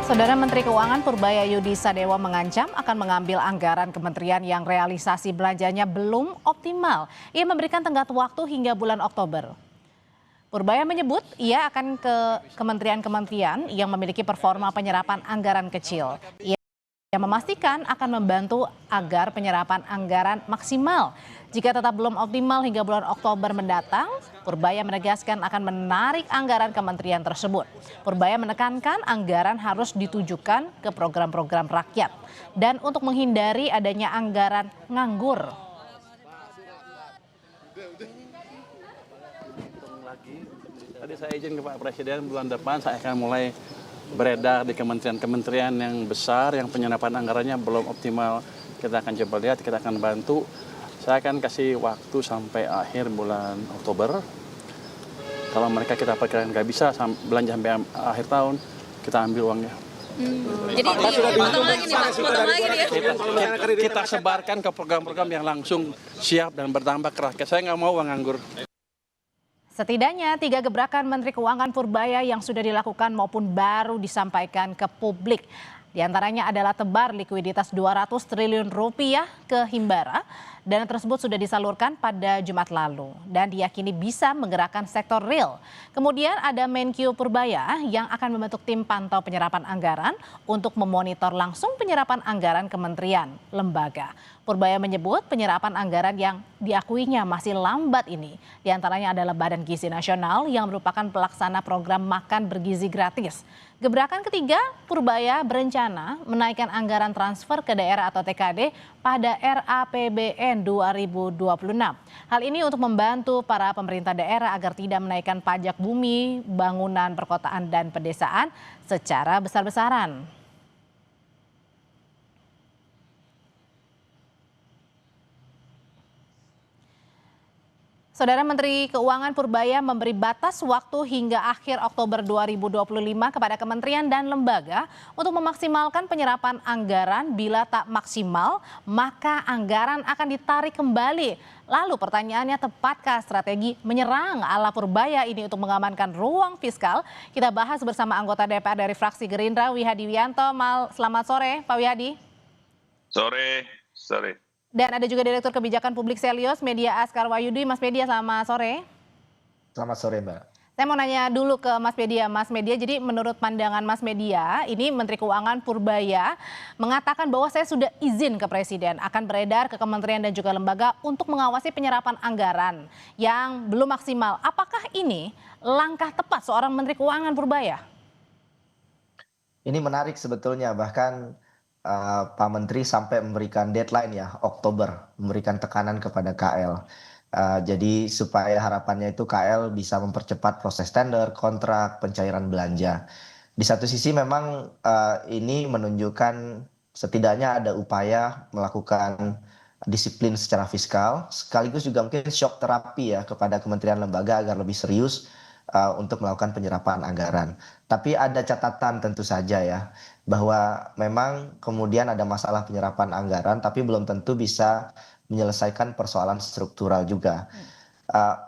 Saudara Menteri Keuangan Purbayayudi Sadewa mengancam akan mengambil anggaran kementerian yang realisasi belanjanya belum optimal. Ia memberikan tenggat waktu hingga bulan Oktober. Purbaya menyebut ia akan ke kementerian-kementerian yang memiliki performa penyerapan anggaran kecil. Ia memastikan akan membantu agar penyerapan anggaran maksimal. Jika tetap belum optimal hingga bulan Oktober mendatang, Purbaya menegaskan akan menarik anggaran kementerian tersebut. Purbaya menekankan anggaran harus ditujukan ke program-program rakyat dan untuk menghindari adanya anggaran nganggur. Tadi saya izin ke Pak Presiden bulan depan saya akan mulai beredar di kementerian-kementerian yang besar yang penyerapan anggarannya belum optimal. Kita akan coba lihat, kita akan bantu. Saya akan kasih waktu sampai akhir bulan Oktober. Kalau mereka kita perkirakan nggak bisa belanja sampai akhir tahun, kita ambil uangnya. Jadi potong lagi nih Pak, potong lagi nih ya. Kita sebarkan ke program-program yang langsung siap dan bertambah ke rakyat. Saya nggak mau uang nganggur. Setidaknya 3 gebrakan Menteri Keuangan Purbaya yang sudah dilakukan maupun baru disampaikan ke publik. Di antaranya adalah tebar likuiditas 200 triliun rupiah ke Himbara. Dana tersebut sudah disalurkan pada Jumat lalu dan diyakini bisa menggerakkan sektor real. Kemudian ada Menkyu Purbaya yang akan membentuk tim pantau penyerapan anggaran untuk memonitor langsung penyerapan anggaran kementerian, lembaga. Purbaya menyebut penyerapan anggaran yang diakuinya masih lambat ini. Di antaranya adalah Badan Gizi Nasional yang merupakan pelaksana program makan bergizi gratis. Gebrakan ketiga, Purbaya berencana menaikkan anggaran transfer ke daerah atau TKD pada RAPBN 2026. Hal ini untuk membantu para pemerintah daerah agar tidak menaikkan pajak bumi, bangunan perkotaan dan pedesaan secara besar-besaran. Saudara Menteri Keuangan Purbaya memberi batas waktu hingga akhir Oktober 2025 kepada kementerian dan lembaga untuk memaksimalkan penyerapan anggaran. Bila tak maksimal, maka anggaran akan ditarik kembali. Lalu pertanyaannya, tepatkah strategi menyerang ala Purbaya ini untuk mengamankan ruang fiskal? Kita bahas bersama anggota DPR dari fraksi Gerindra, Wihadi Wianto. Selamat sore, Pak Wihadi. Sore. Dan ada juga Direktur Kebijakan Publik Selyos Media Askar Wahyudi. Mas Media, selamat sore. Selamat sore, Mbak. Saya mau nanya dulu ke Mas Media. Mas Media, jadi menurut pandangan Mas Media, ini Menteri Keuangan Purbaya mengatakan bahwa saya sudah izin ke Presiden akan beredar ke kementerian dan juga lembaga untuk mengawasi penyerapan anggaran yang belum maksimal. Apakah ini langkah tepat seorang Menteri Keuangan Purbaya? Ini menarik sebetulnya, bahkan Pak Menteri sampai memberikan deadline ya, Oktober, memberikan tekanan kepada KL. Jadi supaya harapannya itu KL bisa mempercepat proses tender, kontrak, pencairan belanja. Di satu sisi memang ini menunjukkan setidaknya ada upaya melakukan disiplin secara fiskal, sekaligus juga mungkin shock terapi ya kepada kementerian lembaga agar lebih serius untuk melakukan penyerapan anggaran. Tapi ada catatan tentu saja ya, bahwa memang kemudian ada masalah penyerapan anggaran tapi belum tentu bisa menyelesaikan persoalan struktural juga.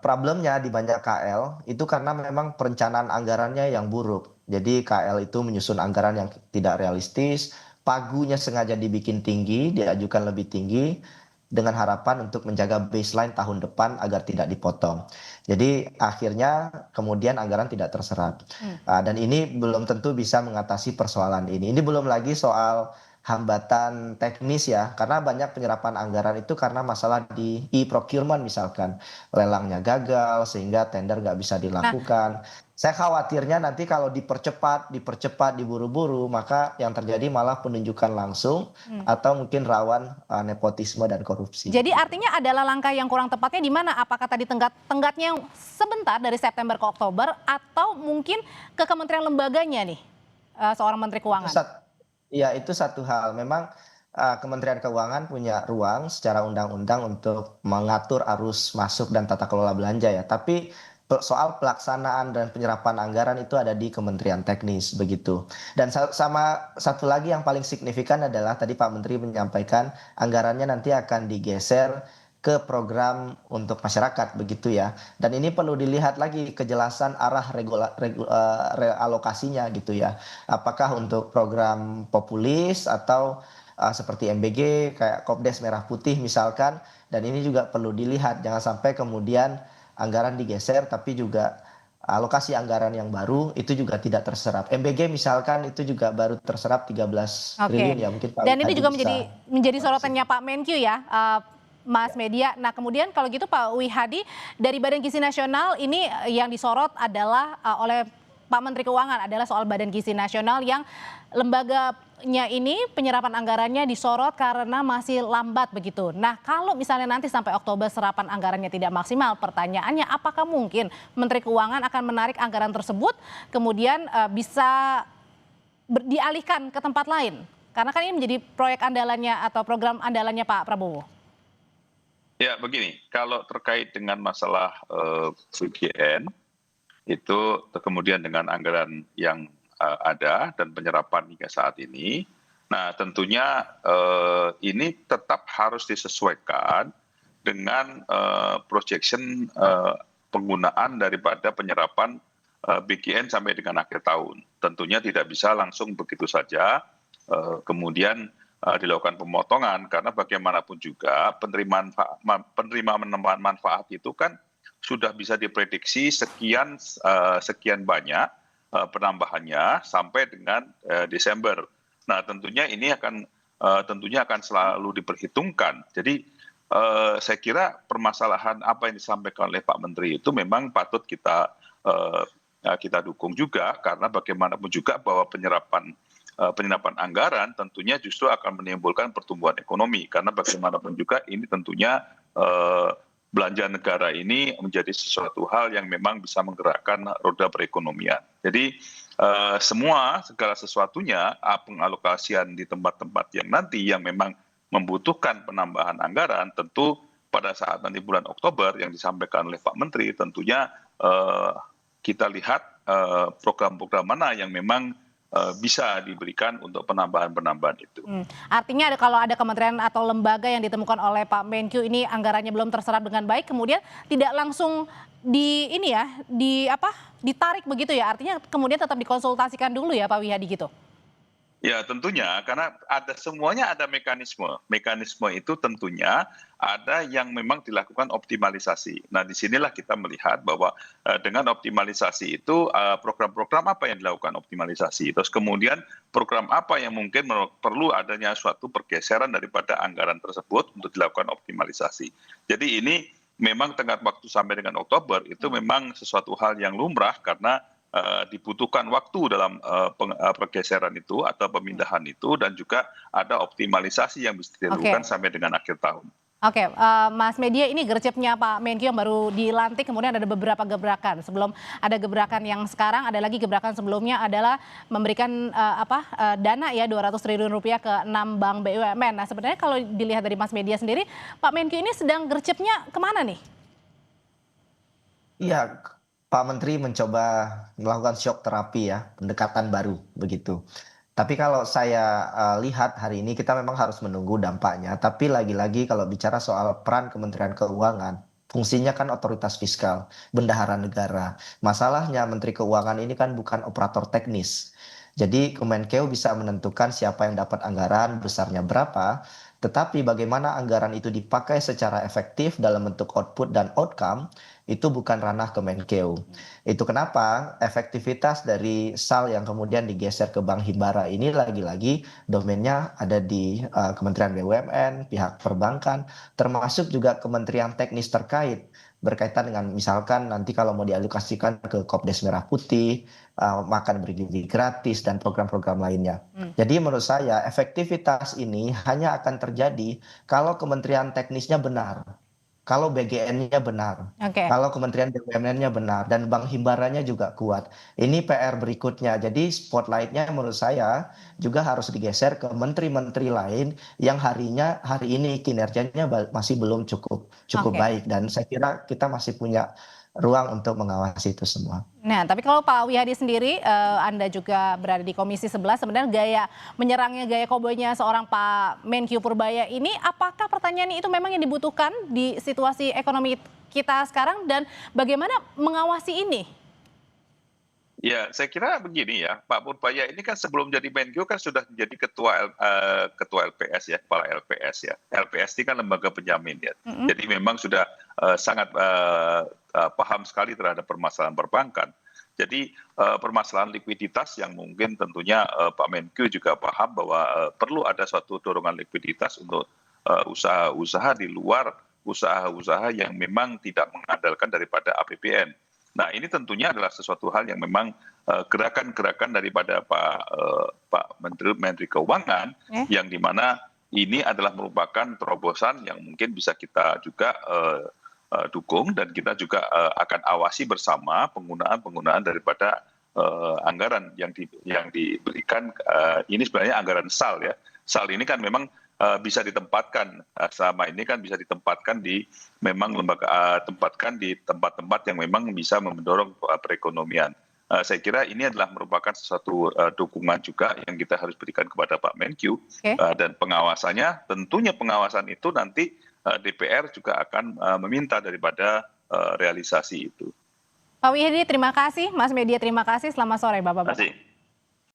Problemnya di banyak KL itu karena memang perencanaan anggarannya yang buruk. Jadi KL itu menyusun anggaran yang tidak realistis, pagunya sengaja dibikin tinggi, diajukan lebih tinggi, dengan harapan untuk menjaga baseline tahun depan agar tidak dipotong. Jadi akhirnya kemudian anggaran tidak terserap. Dan ini belum tentu bisa mengatasi persoalan ini. Ini belum lagi soal hambatan teknis ya, karena banyak penyerapan anggaran itu karena masalah di e-procurement misalkan. Lelangnya gagal sehingga tender nggak bisa dilakukan. Saya khawatirnya nanti kalau dipercepat, diburu-buru, maka yang terjadi malah penunjukan langsung atau mungkin rawan nepotisme dan korupsi. Jadi artinya adalah langkah yang kurang tepatnya di mana? Apakah tadi tenggatnya sebentar dari September ke Oktober atau mungkin ke kementerian lembaganya nih seorang Menteri Keuangan? Ya, itu satu hal. Memang Kementerian Keuangan punya ruang secara undang-undang untuk mengatur arus masuk dan tata kelola belanja ya. Tapi soal pelaksanaan dan penyerapan anggaran itu ada di Kementerian Teknis begitu. Dan sama satu lagi yang paling signifikan adalah tadi Pak Menteri menyampaikan anggarannya nanti akan digeser ke program untuk masyarakat begitu ya. Dan ini perlu dilihat lagi kejelasan arah realokasinya gitu ya. Apakah untuk program populis atau seperti MBG kayak Kopdes Merah Putih misalkan. Dan ini juga perlu dilihat, jangan sampai kemudian anggaran digeser tapi juga alokasi anggaran yang baru itu juga tidak terserap. MBG misalkan itu juga baru terserap 13 triliun ya, mungkin Pak Dan ini Wihadi juga bisa menjadi sorotannya koreksi. Pak Menkyu ya, Mas Media. Nah kemudian kalau gitu Pak Wihadi, dari Badan Gizi Nasional ini yang disorot adalah oleh Pak Menteri Keuangan adalah soal Badan Gizi Nasional yang lembaganya ini penyerapan anggarannya disorot karena masih lambat begitu. Nah kalau misalnya nanti sampai Oktober serapan anggarannya tidak maksimal, pertanyaannya apakah mungkin Menteri Keuangan akan menarik anggaran tersebut kemudian bisa dialihkan ke tempat lain? Karena kan ini menjadi proyek andalannya atau program andalannya Pak Prabowo. Ya begini, kalau terkait dengan masalah VGN, itu kemudian dengan anggaran yang ada dan penyerapan hingga saat ini, nah tentunya ini tetap harus disesuaikan dengan projection penggunaan daripada penyerapan BGN sampai dengan akhir tahun. Tentunya tidak bisa langsung begitu saja kemudian dilakukan pemotongan, karena bagaimanapun juga penerima manfaat itu kan sudah bisa diprediksi sekian banyak penambahannya sampai dengan Desember. Nah tentunya ini akan selalu diperhitungkan. Jadi saya kira permasalahan apa yang disampaikan oleh Pak Menteri itu memang patut kita dukung juga, karena bagaimanapun juga bahwa penyerapan anggaran tentunya justru akan menimbulkan pertumbuhan ekonomi, karena bagaimanapun juga ini tentunya belanja negara ini menjadi sesuatu hal yang memang bisa menggerakkan roda perekonomian. Jadi segala sesuatunya pengalokasian di tempat-tempat yang nanti yang memang membutuhkan penambahan anggaran, tentu pada saat nanti bulan Oktober yang disampaikan oleh Pak Menteri, tentunya kita lihat program-program mana yang memang bisa diberikan untuk penambahan-penambahan itu. Artinya kalau ada kementerian atau lembaga yang ditemukan oleh Pak Menkyu ini anggarannya belum terserap dengan baik, kemudian tidak langsung ditarik begitu ya. Artinya kemudian tetap dikonsultasikan dulu ya Pak Wihadi gitu. Ya tentunya, karena semuanya ada mekanisme. Mekanisme itu tentunya ada yang memang dilakukan optimalisasi. Nah disinilah kita melihat bahwa dengan optimalisasi itu program-program apa yang dilakukan optimalisasi. Terus kemudian program apa yang mungkin perlu adanya suatu pergeseran daripada anggaran tersebut untuk dilakukan optimalisasi. Jadi ini memang tenggat waktu sampai dengan Oktober itu memang sesuatu hal yang lumrah, karena dibutuhkan waktu dalam pergeseran itu atau pemindahan itu, dan juga ada optimalisasi yang bisa dilakukan sampai dengan akhir tahun. Oke, Mas Media, ini gercepnya Pak Menkyu yang baru dilantik, kemudian ada beberapa gebrakan. Sebelum ada gebrakan yang sekarang, ada lagi gebrakan sebelumnya adalah memberikan dana ya 200 triliun rupiah ke 6 bank BUMN. Nah sebenarnya kalau dilihat dari Mas Media sendiri, Pak Menkyu ini sedang gercepnya kemana nih? Iya, Pak Menteri mencoba melakukan shock terapi ya, pendekatan baru begitu. Tapi kalau saya lihat hari ini kita memang harus menunggu dampaknya. Tapi lagi-lagi kalau bicara soal peran Kementerian Keuangan, fungsinya kan otoritas fiskal, bendahara negara. Masalahnya Menteri Keuangan ini kan bukan operator teknis. Jadi Kemenkeu bisa menentukan siapa yang dapat anggaran, besarnya berapa, tetapi bagaimana anggaran itu dipakai secara efektif dalam bentuk output dan outcome, itu bukan ranah Kemenkeu. Itu kenapa efektivitas dari SAL yang kemudian digeser ke Bank Himbara ini lagi-lagi domainnya ada di Kementerian BUMN, pihak perbankan, termasuk juga kementerian teknis terkait berkaitan dengan misalkan nanti kalau mau dialokasikan ke Kopdes Merah Putih, makan bergizi gratis, dan program-program lainnya. Jadi menurut saya efektivitas ini hanya akan terjadi kalau kementerian teknisnya benar, kalau BGN-nya benar, kalau kementerian BUMN-nya benar, dan Bank Himbaranya juga kuat. Ini PR berikutnya. Jadi spotlight-nya menurut saya juga harus digeser ke menteri-menteri lain yang hari ini kinerjanya masih belum cukup baik. Dan saya kira kita masih punya ruang untuk mengawasi itu semua. Nah, tapi kalau Pak Wihadi sendiri, Anda juga berada di Komisi 11, sebenarnya gaya koboynya seorang Pak Menkyu Purbaya ini, apakah pertanyaan itu memang yang dibutuhkan di situasi ekonomi kita sekarang dan bagaimana mengawasi ini? Ya, saya kira begini ya, Pak Purbaya ini kan sebelum jadi Menkyu kan sudah menjadi ketua LPS ya, kepala LPS ya. LPS ini kan lembaga penjamin ya. Jadi memang sudah sangat paham sekali terhadap permasalahan perbankan. Jadi permasalahan likuiditas yang mungkin tentunya Pak Menkyu juga paham bahwa perlu ada suatu dorongan likuiditas untuk usaha-usaha di luar usaha-usaha yang memang tidak mengandalkan daripada APBN. Nah, ini tentunya adalah sesuatu hal yang memang gerakan-gerakan daripada Pak Menteri Keuangan, yang dimana ini adalah merupakan terobosan yang mungkin bisa kita juga dukung, dan kita juga akan awasi bersama penggunaan daripada anggaran yang diberikan. Ini sebenarnya anggaran SAL ya. SAL ini kan memang bisa ditempatkan selama ini kan bisa ditempatkan di tempatkan di tempat-tempat yang memang bisa mendorong perekonomian. Saya kira ini adalah merupakan sesuatu dukungan juga yang kita harus berikan kepada Pak Menkyu, dan pengawasannya tentunya pengawasan itu nanti DPR juga akan meminta daripada realisasi itu. Pak Wihadi, terima kasih. Mas Media, terima kasih. Selamat sore, Bapak-Bapak.